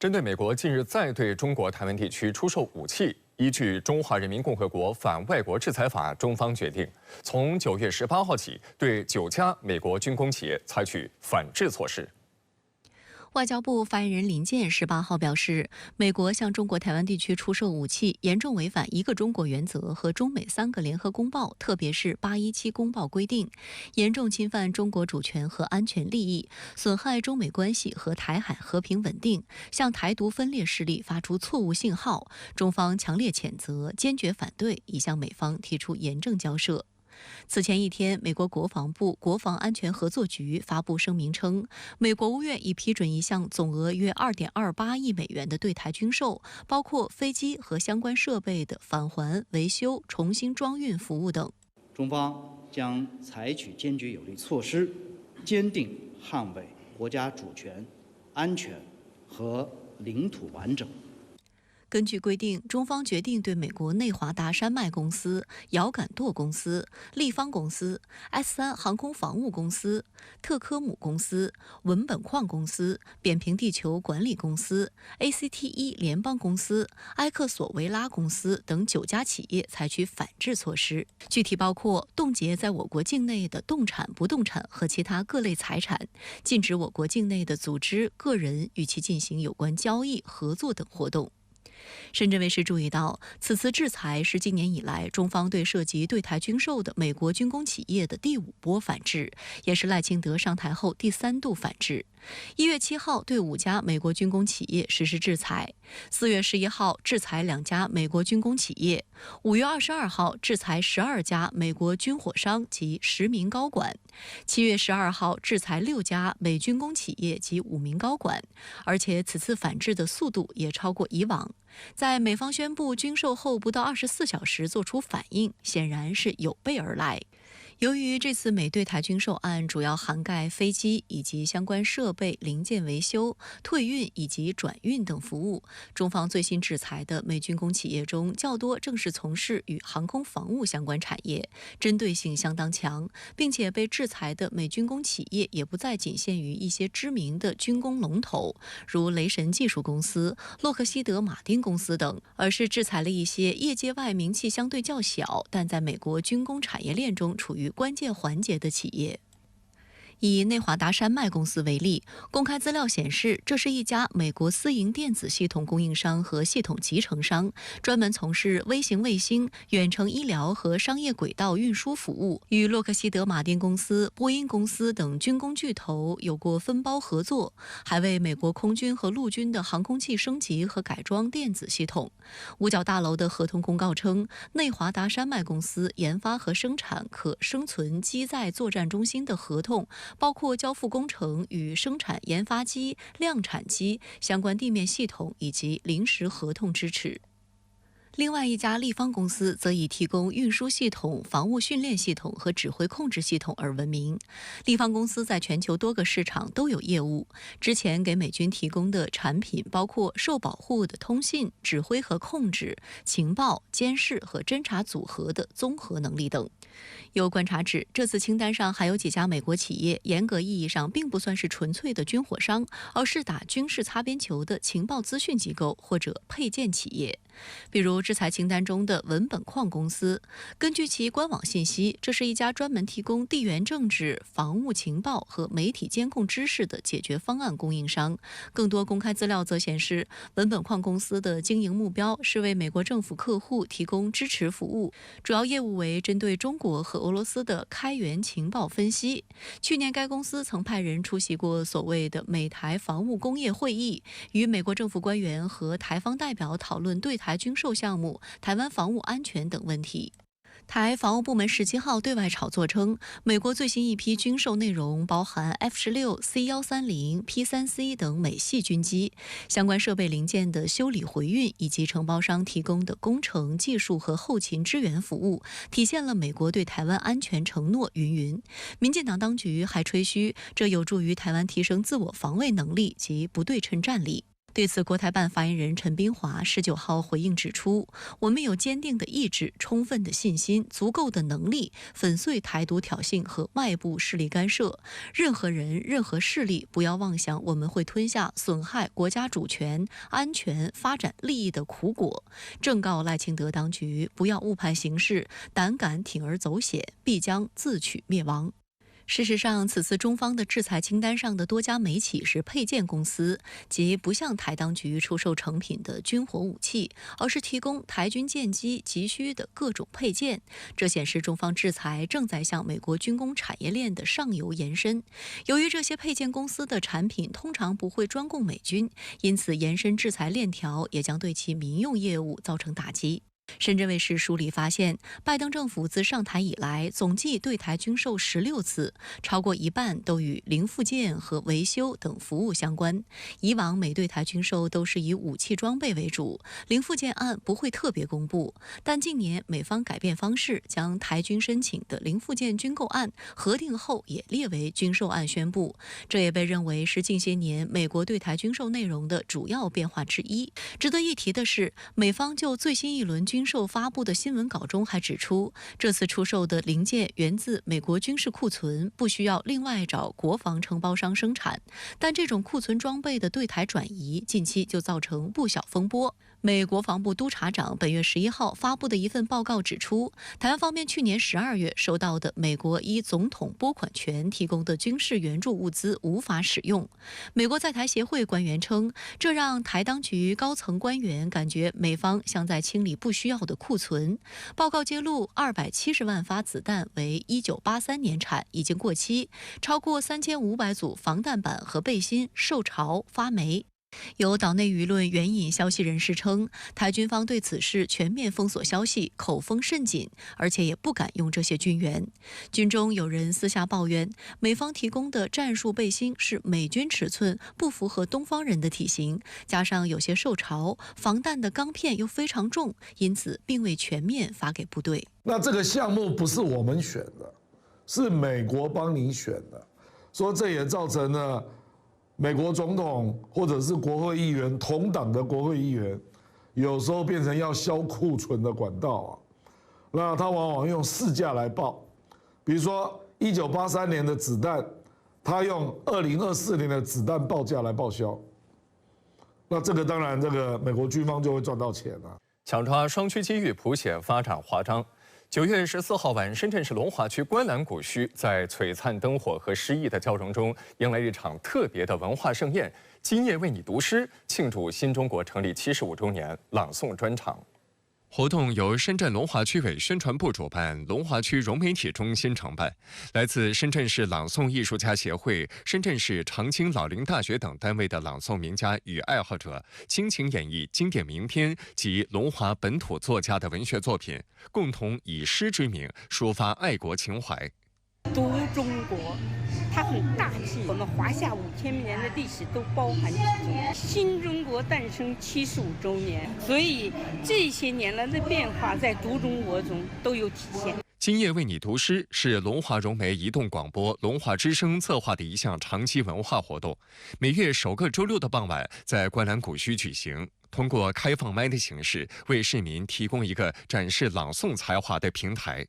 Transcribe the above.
针对美国近日再对中国台湾地区出售武器，依据《中华人民共和国反外国制裁法》，中方决定从9月18号起，对9家美国军工企业采取反制措施。外交部发言人林健18号表示，美国向中国台湾地区出售武器，严重违反一个中国原则和中美3个联合公报，特别是817公报规定，严重侵犯中国主权和安全利益，损害中美关系和台海和平稳定，向台独分裂势力发出错误信号。中方强烈谴责，坚决反对，已向美方提出严正交涉。此前一天，美国国防部国防安全合作局发布声明称，美国务院已批准一项总额约2.28亿美元的对台军售，包括飞机和相关设备的返还、维修、重新装运服务等。中方将采取坚决有力措施，坚定捍卫国家主权、安全和领土完整。根据规定，中方决定对美国内华达山脉公司、遥感舵公司、立方公司、S3航空防务公司、特科姆公司、文本矿公司、扁平地球管理公司、ACTE 联邦公司、埃克索维拉公司等9家企业采取反制措施，具体包括冻结在我国境内的动产、不动产和其他各类财产，禁止我国境内的组织、个人与其进行有关交易、合作等活动。深圳卫视注意到，此次制裁是今年以来中方对涉及对台军售的美国军工企业的第5波反制，也是赖清德上台后第3度反制。1月7号对5家美国军工企业实施制裁，4月11号制裁2家美国军工企业，5月22号制裁12家美国军火商及10名高管，7月12号制裁6家美军工企业及5名高管，而且此次反制的速度也超过以往。在美方宣布军售后不到24小时做出反应，显然是有备而来。由于这次美对台军售案主要涵盖飞机以及相关设备零件维修、退运以及转运等服务，中方最新制裁的美军工企业中较多正是从事与航空防务相关产业，针对性相当强，并且被制裁的美军工企业也不再仅限于一些知名的军工龙头，如雷神技术公司、洛克希德马丁公司等，而是制裁了一些业界外名气相对较小，但在美国军工产业链中处于关键环节的企业。以内华达山脉公司为例，公开资料显示，这是一家美国私营电子系统供应商和系统集成商，专门从事微型卫星、远程医疗和商业轨道运输服务，与洛克希德马丁公司、波音公司等军工巨头有过分包合作，还为美国空军和陆军的航空器升级和改装电子系统。五角大楼的合同公告称，内华达山脉公司研发和生产可生存机载作战中心的合同，包括交付工程与生产研发机、量产机、相关地面系统以及临时合同支持。另外一家立方公司则以提供运输系统、防务训练系统和指挥控制系统而闻名。立方公司在全球多个市场都有业务，之前给美军提供的产品包括受保护的通信、指挥和控制、情报、监视和侦察组合的综合能力等。有观察指，这次清单上还有几家美国企业，严格意义上并不算是纯粹的军火商，而是打军事擦边球的情报资讯机构或者配件企业。比如制裁清单中的文本矿公司，根据其官网信息，这是一家专门提供地缘政治、防务情报和媒体监控知识的解决方案供应商。更多公开资料则显示，文本矿公司的经营目标是为美国政府客户提供支持服务，主要业务为针对中国和俄罗斯的开源情报分析。去年该公司曾派人出席过所谓的美台防务工业会议，与美国政府官员和台方代表讨论对台军售项目、台湾防务安全等问题。台防务部门17号对外炒作称，美国最新一批军售内容包含 F-16、C-130、P-3C 等美系军机，相关设备零件的修理回运以及承包商提供的工程、技术和后勤支援服务，体现了美国对台湾安全承诺云云。民进党当局还吹嘘，这有助于台湾提升自我防卫能力及不对称战力。对此，国台办发言人陈斌华19号回应指出，我们有坚定的意志、充分的信心、足够的能力，粉碎台独挑衅和外部势力干涉。任何人、任何势力不要妄想我们会吞下损害国家主权、安全、发展利益的苦果。正告赖清德当局不要误判形势，胆敢铤而走险，必将自取灭亡。事实上，此次中方的制裁清单上的多家美企是配件公司，即不向台当局出售成品的军火武器，而是提供台军舰机急需的各种配件。这显示中方制裁正在向美国军工产业链的上游延伸。由于这些配件公司的产品通常不会专供美军，因此延伸制裁链条也将对其民用业务造成打击。深圳卫视梳理发现，拜登政府自上台以来，总计对台军售16次，超过一半都与零附件和维修等服务相关。以往美对台军售都是以武器装备为主，零附件案不会特别公布。但近年美方改变方式，将台军申请的零附件军购案核定后也列为军售案宣布，这也被认为是近些年美国对台军售内容的主要变化之一。值得一提的是，美方就最新一轮军售发布的新闻稿中还指出，这次出售的零件源自美国军事库存，不需要另外找国防承包商生产。但这种库存装备的对台转移，近期就造成不小风波。美国防部督察长本月11号发布的一份报告指出，台湾方面去年12月收到的美国依总统拨款权提供的军事援助物资无法使用。美国在台协会官员称，这让台当局高层官员感觉美方像在清理不需要的库存。报告揭露，270万发子弹为1983年产，已经过期，超过3500组防弹板和背心受潮发霉。有岛内舆论援引消息人士称，台军方对此事全面封锁消息，口风甚紧，而且也不敢用这些军援。军中有人私下抱怨，美方提供的战术背心是美军尺寸，不符合东方人的体型，加上有些受潮，防弹的钢片又非常重，因此并未全面发给部队。那这个项目不是我们选的，是美国帮你选的，说这也造成了美国总统或者是国会议员，同党的国会议员，有时候变成要销库存的管道啊。那他往往用市价来报，比如说1983年的子弹，他用2024年的子弹报价来报销。那这个当然，这个美国军方就会赚到钱了。抢抓双区机遇，谱写发展华章。9月14号晚，深圳市龙华区观澜古墟在璀璨灯火和诗意的交融中，迎来一场特别的文化盛宴——今夜为你读诗，庆祝新中国成立75周年朗诵专场。活动由深圳龙华区委宣传部主办，龙华区融媒体中心承办。来自深圳市朗诵艺术家协会、深圳市长青老龄大学等单位的朗诵名家与爱好者，倾情演绎经典名篇及龙华本土作家的文学作品，共同以诗之名抒发爱国情怀。读中国，它很大气，我们华夏5000年的历史都包含其中。新中国诞生75周年，所以这些年来的变化在读中国中都有体现。今夜为你读诗是龙华融媒移动广播龙华之声策划的一项长期文化活动，每月首个周六的傍晚在观澜古墟举行。通过开放麦的形式，为市民提供一个展示朗诵才华的平台。